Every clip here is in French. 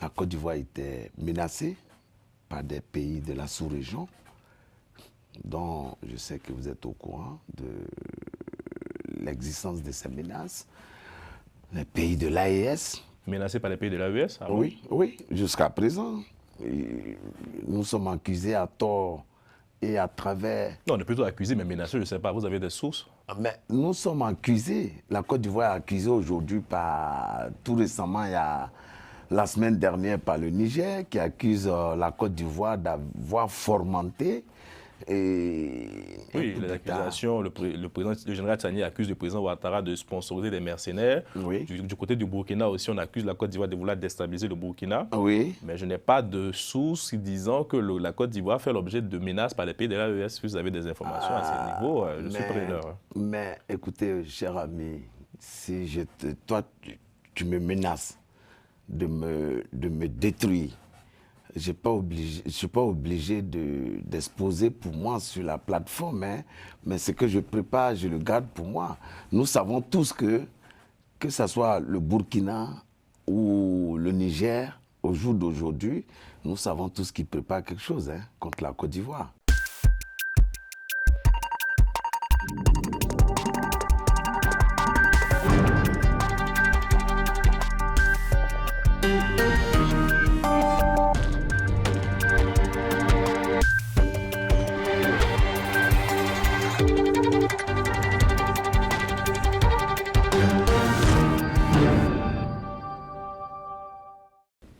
la Côte d'Ivoire était menacée par des pays de la sous-région, dont je sais que vous êtes au courant de l'existence de ces menaces. Les pays de l'AES. Menacé par les pays de l'AES? Ah bon? Oui, oui, jusqu'à présent. Et nous sommes accusés à tort et à travers. Non, on est plutôt accusé, mais menacé, je ne sais pas. Vous avez des sources? Mais nous sommes accusés. La Côte d'Ivoire est accusée aujourd'hui par, tout récemment, il y a la semaine dernière, par le Niger, qui accuse la Côte d'Ivoire d'avoir fomenté. Oui, les accusations, le général Tchani accuse le président Ouattara de sponsoriser des mercenaires. Oui. Du côté du Burkina aussi, on accuse la Côte d'Ivoire de vouloir déstabiliser le Burkina. Oui. Mais je n'ai pas de sources disant que la Côte d'Ivoire fait l'objet de menaces par les pays de l'AES. Si vous avez des informations à ce niveau, je suis preneur. Mais écoutez, cher ami, si toi, tu me menaces de me détruire, je ne suis pas obligé d'exposer pour moi sur la plateforme, hein, mais ce que je prépare, je le garde pour moi. Nous savons tous que ce soit le Burkina ou le Niger, au jour d'aujourd'hui, nous savons tous qu'ils préparent quelque chose contre la Côte d'Ivoire.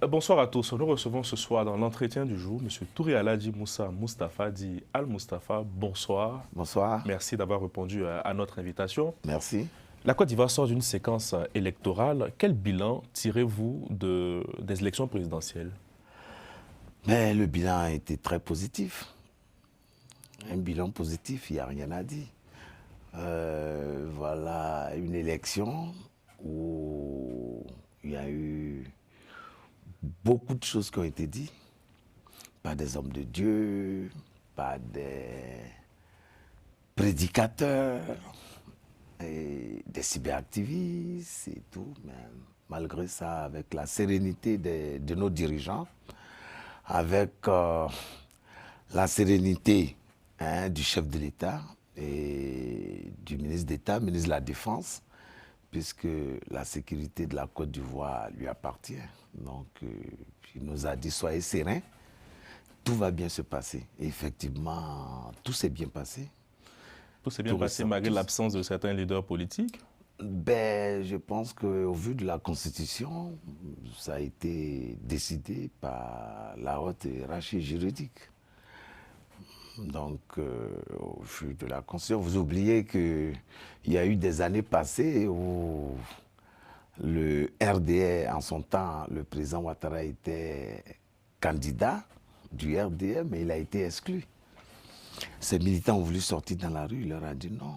Bonsoir à tous. Nous recevons ce soir dans l'entretien du jour M. Touré Aladji Moussa Moustapha, dit Al-Moustapha. Bonsoir. Bonsoir. Merci d'avoir répondu à notre invitation. Merci. La Côte d'Ivoire sort d'une séquence électorale. Quel bilan tirez-vous des élections présidentielles? Mais le bilan a été très positif. Un bilan positif, il n'y a rien à dire. Voilà une élection où il y a eu beaucoup de choses qui ont été dites par des hommes de Dieu, par des prédicateurs, et des cyberactivistes et tout. Mais malgré ça, avec la sérénité de nos dirigeants, avec la sérénité du chef de l'État et du ministre d'État, ministre de la Défense, puisque la sécurité de la Côte d'Ivoire lui appartient. Donc, il nous a dit, soyez sereins, tout va bien se passer. Et effectivement, tout s'est bien passé. Tout s'est bien passé malgré l'absence de certains leaders politiques? Ben, je pense qu'au vu de la Constitution, ça a été décidé par la haute hiérarchie juridique. Donc, au vu de la Constitution, vous oubliez qu'il y a eu des années passées où le RDR, en son temps, le président Ouattara était candidat du RDR, mais il a été exclu. Ces militants ont voulu sortir dans la rue, il leur a dit non.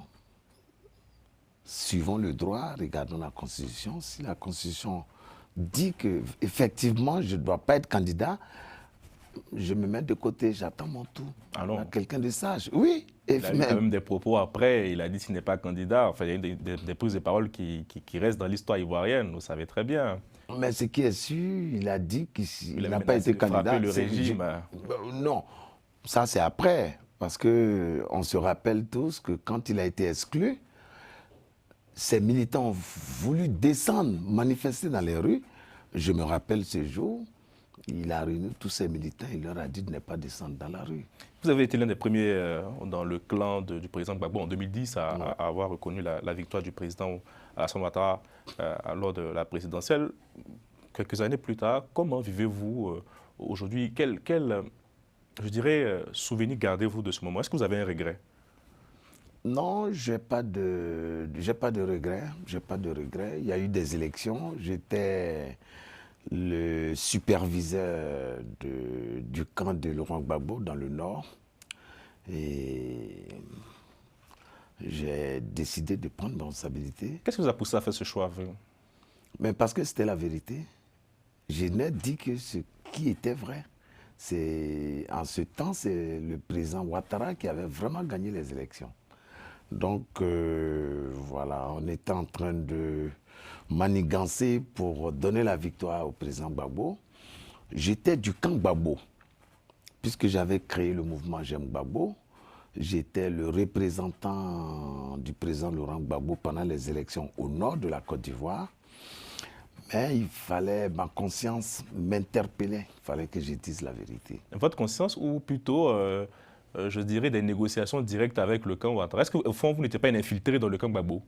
Suivons le droit, regardons la Constitution. Si la Constitution dit qu'effectivement, je ne dois pas être candidat, je me mets de côté, j'attends mon tour. Ah non. Quelqu'un de sage. Oui. Il a eu quand même des propos après, il a dit qu'il n'est pas candidat. Enfin, il y a eu des prises de parole qui restent dans l'histoire ivoirienne, vous savez très bien. Mais ce qui est sûr, il a dit qu'il n'a pas été candidat. Le régime. Non, ça c'est après. Parce qu'on se rappelle tous que quand il a été exclu, ces militants ont voulu descendre, manifester dans les rues. Je me rappelle ce jour, il a réuni tous ces militants, il leur a dit de ne pas descendre dans la rue. Vous avez été l'un des premiers dans le clan du président Gbagbo en 2010 à avoir reconnu la victoire du président Alassane Ouattara lors de la présidentielle. Quelques années plus tard, comment vivez-vous aujourd'hui? Quel je dirais, souvenir gardez-vous de ce moment? Est-ce que vous avez un regret? Non, j'ai pas de regret. J'ai pas de regret. Il y a eu des élections. J'étais le superviseur du camp de Laurent Gbagbo dans le Nord. Et j'ai décidé de prendre mes responsabilités. Qu'est-ce qui vous a poussé à faire ce choix? Mais parce que c'était la vérité. Je n'ai dit que ce qui était vrai. En ce temps, c'est le président Ouattara qui avait vraiment gagné les élections. Donc, voilà, on était en train de manigancer pour donner la victoire au président Gbagbo. J'étais du camp Gbagbo, puisque j'avais créé le mouvement J'aime Gbagbo. J'étais le représentant du président Laurent Gbagbo pendant les élections au nord de la Côte d'Ivoire. Mais il fallait, ma conscience m'interpellait, il fallait que je dise la vérité. Votre conscience ou plutôt, je dirais, des négociations directes avec le camp Ouattara? Est-ce qu'au fond, vous n'étiez pas un infiltré dans le camp Gbagbo?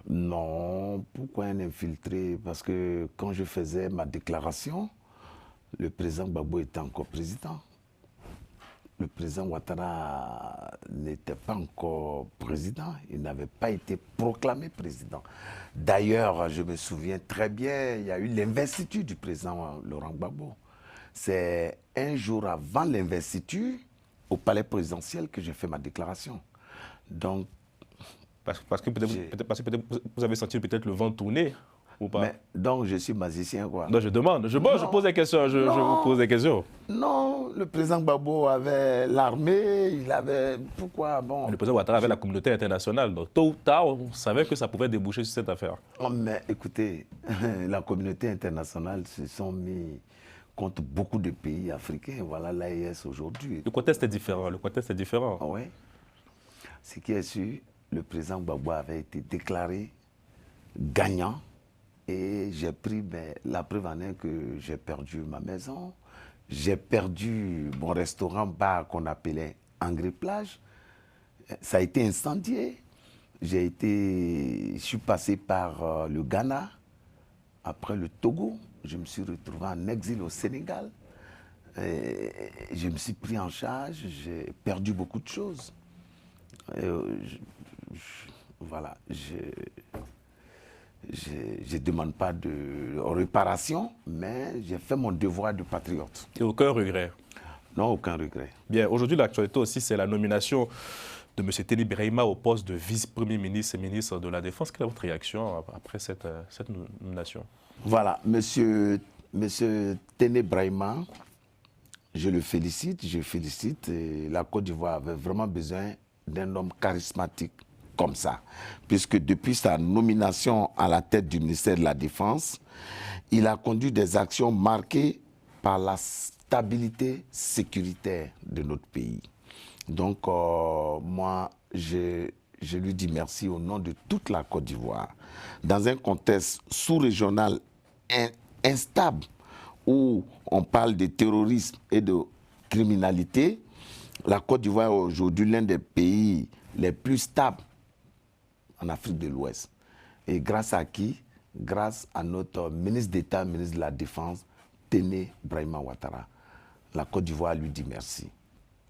Non, pourquoi un infiltré? Parce que quand je faisais ma déclaration, le président Gbagbo était encore président. Le président Ouattara n'était pas encore président, il n'avait pas été proclamé président. D'ailleurs, je me souviens très bien, il y a eu l'investiture du président Laurent Gbagbo. C'est un jour avant l'investiture, au palais présidentiel, que j'ai fait ma déclaration. Donc, parce que peut-être vous avez senti peut-être le vent tourner ou pas? Donc je suis magicien, quoi. Non, je demande. Je pose des questions. Je vous pose des questions. Non, le président Gbagbo avait l'armée, il avait... Pourquoi? Bon, le président Ouattara avait la communauté internationale. Donc tôt ou tard, on savait que ça pouvait déboucher sur cette affaire. Oh, mais écoutez, la communauté internationale se sont mis contre beaucoup de pays africains. Voilà l'AES aujourd'hui. Le contexte est différent. Le contexte est différent. Oui. Ce qui est sûr, le président Gbagbo avait été déclaré gagnant et j'ai pris la preuve en est que j'ai perdu ma maison, j'ai perdu mon restaurant-bar qu'on appelait Engrais Plage. Ça a été incendié. Je suis passé par le Ghana, après le Togo. Je me suis retrouvé en exil au Sénégal. Je me suis pris en charge, j'ai perdu beaucoup de choses. Voilà, je ne demande pas de réparation, mais j'ai fait mon devoir de patriote. Et aucun regret? Non, aucun regret. Bien, aujourd'hui, l'actualité aussi, c'est la nomination de M. Téné Birahima au poste de vice-premier ministre et ministre de la Défense. Quelle est votre réaction après cette nomination? Voilà, monsieur Téné Birahima, je félicite. Et la Côte d'Ivoire avait vraiment besoin d'un homme charismatique comme ça, puisque depuis sa nomination à la tête du ministère de la Défense, il a conduit des actions marquées par la stabilité sécuritaire de notre pays. Donc, moi, je lui dis merci au nom de toute la Côte d'Ivoire. Dans un contexte sous-régional instable, où on parle de terrorisme et de criminalité, la Côte d'Ivoire est aujourd'hui l'un des pays les plus stables en Afrique de l'Ouest. Et grâce à qui? Grâce à notre ministre d'État, ministre de la Défense, Téné Birahima Ouattara. La Côte d'Ivoire lui dit merci.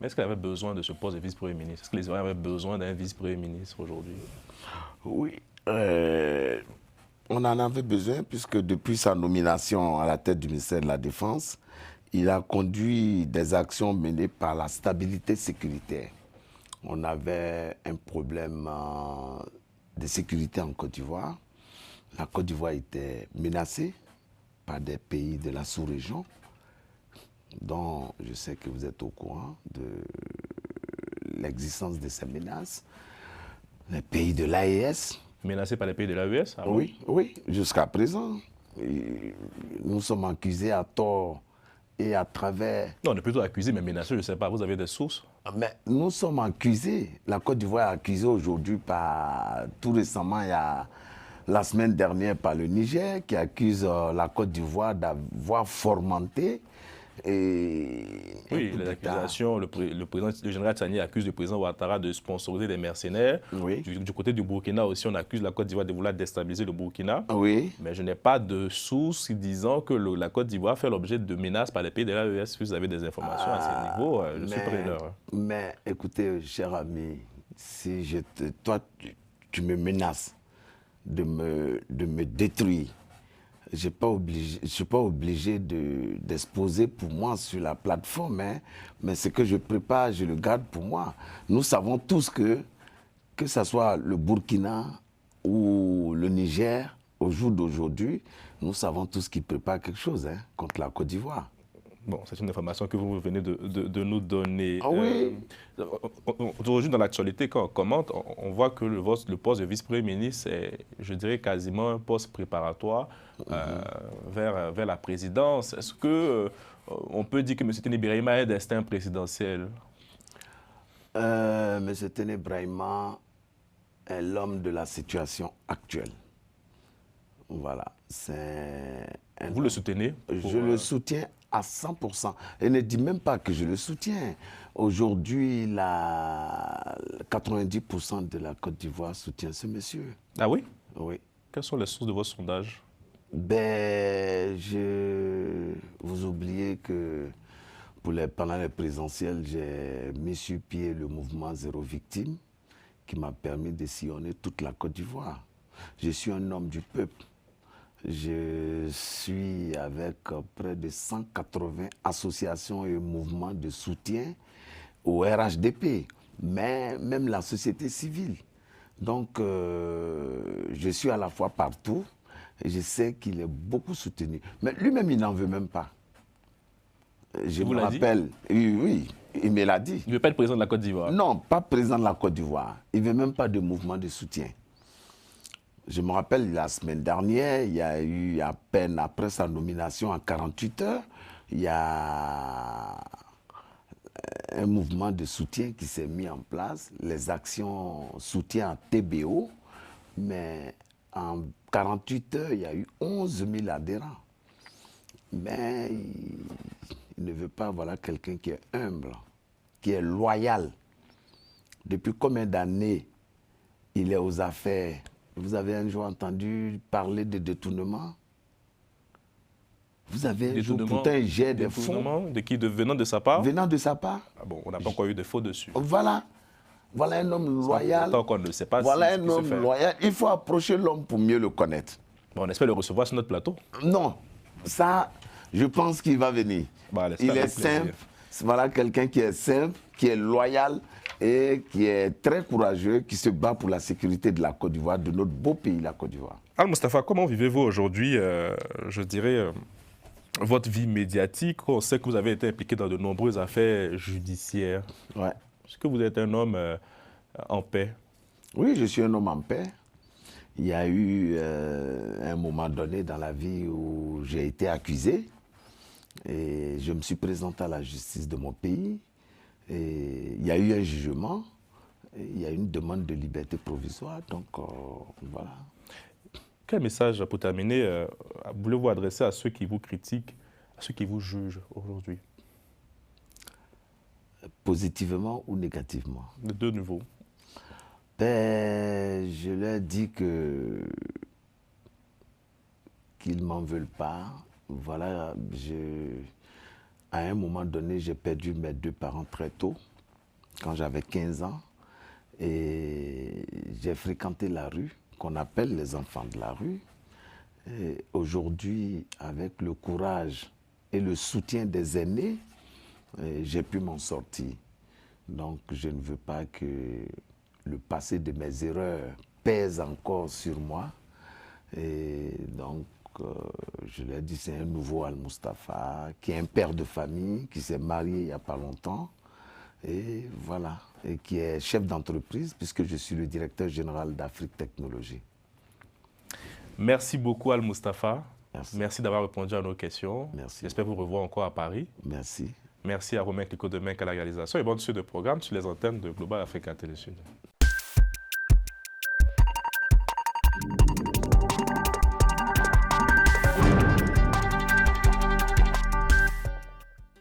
Mais est-ce qu'elle avait besoin de ce poste de vice-premier ministre? Est-ce que les Ivoiriens avaient besoin d'un vice-premier ministre aujourd'hui? Oui, on en avait besoin puisque depuis sa nomination à la tête du ministère de la Défense, il a conduit des actions menées par la stabilité sécuritaire. On avait un problème de sécurité en Côte d'Ivoire. La Côte d'Ivoire était menacée par des pays de la sous-région, dont je sais que vous êtes au courant de l'existence de ces menaces. Les pays de l'AES. Menacés par les pays de l'AES? Oui, oui, jusqu'à présent. Et nous sommes accusés à tort et à travers... Non, on est plutôt accusés, mais menacés, je ne sais pas. Vous avez des sources? Mais nous sommes accusés. La Côte d'Ivoire est accusée aujourd'hui par... Tout récemment, il y a la semaine dernière par le Niger qui accuse la Côte d'Ivoire d'avoir fomenté. Oui, les accusations, le général Tchani accuse le président Ouattara de sponsoriser des mercenaires. Oui. Du côté du Burkina aussi, on accuse la Côte d'Ivoire de vouloir déstabiliser le Burkina. Oui. Mais je n'ai pas de sources disant que la Côte d'Ivoire fait l'objet de menaces par les pays de l'AES. Si vous avez des informations à ce niveau, je suis preneur. Mais écoutez, cher ami, si toi, tu me menaces de me détruire, je ne suis pas obligé d'exposer pour moi sur la plateforme, hein, mais ce que je prépare, je le garde pour moi. Nous savons tous que ce soit le Burkina ou le Niger, au jour d'aujourd'hui, nous savons tous qu'ils préparent quelque chose contre la Côte d'Ivoire. Bon, c'est une information que vous venez de nous donner. Ah oui. Aujourd'hui, dans l'actualité, quand on commente, on voit que le poste de vice-premier ministre est, je dirais, quasiment un poste préparatoire vers la présidence. Est-ce que on peut dire que M. Téné Birahima a un destin présidentiel? M. Téné Birahima est l'homme de la situation actuelle. Voilà. Vous le soutenez? Je le soutiens à 100%. Et ne dis même pas que je le soutiens. Aujourd'hui, 90% de la Côte d'Ivoire soutient ce monsieur. Ah oui? Oui. Quelles sont les sources de vos sondages? Ben, vous oubliez que pendant les présidentielles, j'ai mis sur pied le mouvement Zéro Victime qui m'a permis de sillonner toute la Côte d'Ivoire. Je suis un homme du peuple. Je suis avec près de 180 associations et mouvements de soutien au RHDP, mais même la société civile. Donc, je suis à la fois partout et je sais qu'il est beaucoup soutenu. Mais lui-même, il n'en veut même pas. Je me rappelle, oui, il me l'a dit. Il ne veut pas être président de la Côte d'Ivoire? Non, pas président de la Côte d'Ivoire. Il ne veut même pas de mouvement de soutien. Je me rappelle, la semaine dernière, il y a eu à peine après sa nomination en 48 heures, il y a un mouvement de soutien qui s'est mis en place, les actions soutien à TBO, mais en 48 heures, il y a eu 11 000 adhérents. Mais il ne veut pas, voilà, quelqu'un qui est humble, qui est loyal. Depuis combien d'années il est aux affaires? Vous avez un jour entendu parler de détournement? Vous avez un jour pourtant un jet de fonds? De qui? Venant de sa part? Venant de sa part? Ah bon, on n'a pas encore eu de faux dessus. Voilà. Voilà un homme loyal. Tant qu'on ne sait pas voilà un homme loyal. Il faut approcher l'homme pour mieux le connaître. Bon, on espère le recevoir sur notre plateau. Non. Ça, je pense qu'il va venir. Bah, il est simple. Voilà quelqu'un qui est simple, qui est loyal et qui est très courageux, qui se bat pour la sécurité de la Côte d'Ivoire, de notre beau pays, la Côte d'Ivoire. Al-Moustapha, comment vivez-vous aujourd'hui, je dirais, votre vie médiatique? On sait que vous avez été impliqué dans de nombreuses affaires judiciaires. Ouais. Est-ce que vous êtes un homme en paix? Oui, je suis un homme en paix. Il y a eu un moment donné dans la vie où j'ai été accusé et je me suis présenté à la justice de mon pays. Et il y a eu un jugement, il y a eu une demande de liberté provisoire, donc voilà. Quel message, pour terminer, voulez-vous adresser à ceux qui vous critiquent, à ceux qui vous jugent aujourd'hui? Positivement ou négativement? De deux niveaux. Ben, je leur dis qu'ils ne m'en veulent pas. Voilà, à un moment donné, j'ai perdu mes deux parents très tôt, quand j'avais 15 ans. Et j'ai fréquenté la rue, qu'on appelle les enfants de la rue. Et aujourd'hui, avec le courage et le soutien des aînés, j'ai pu m'en sortir. Donc, je ne veux pas que le passé de mes erreurs pèse encore sur moi. Et donc, je leur dis, c'est un nouveau Al-Moustapha, qui est un père de famille, qui s'est marié il n'y a pas longtemps. Et voilà, et qui est chef d'entreprise, puisque je suis le directeur général d'Afrique Technologie. Merci beaucoup Al-Moustapha. Merci. Merci d'avoir répondu à nos questions. Merci. J'espère vous revoir encore à Paris. Merci. Merci à Romain Clicquot de Menk à la réalisation et bonne suite de programme sur les antennes de Global Africa Télé Sud.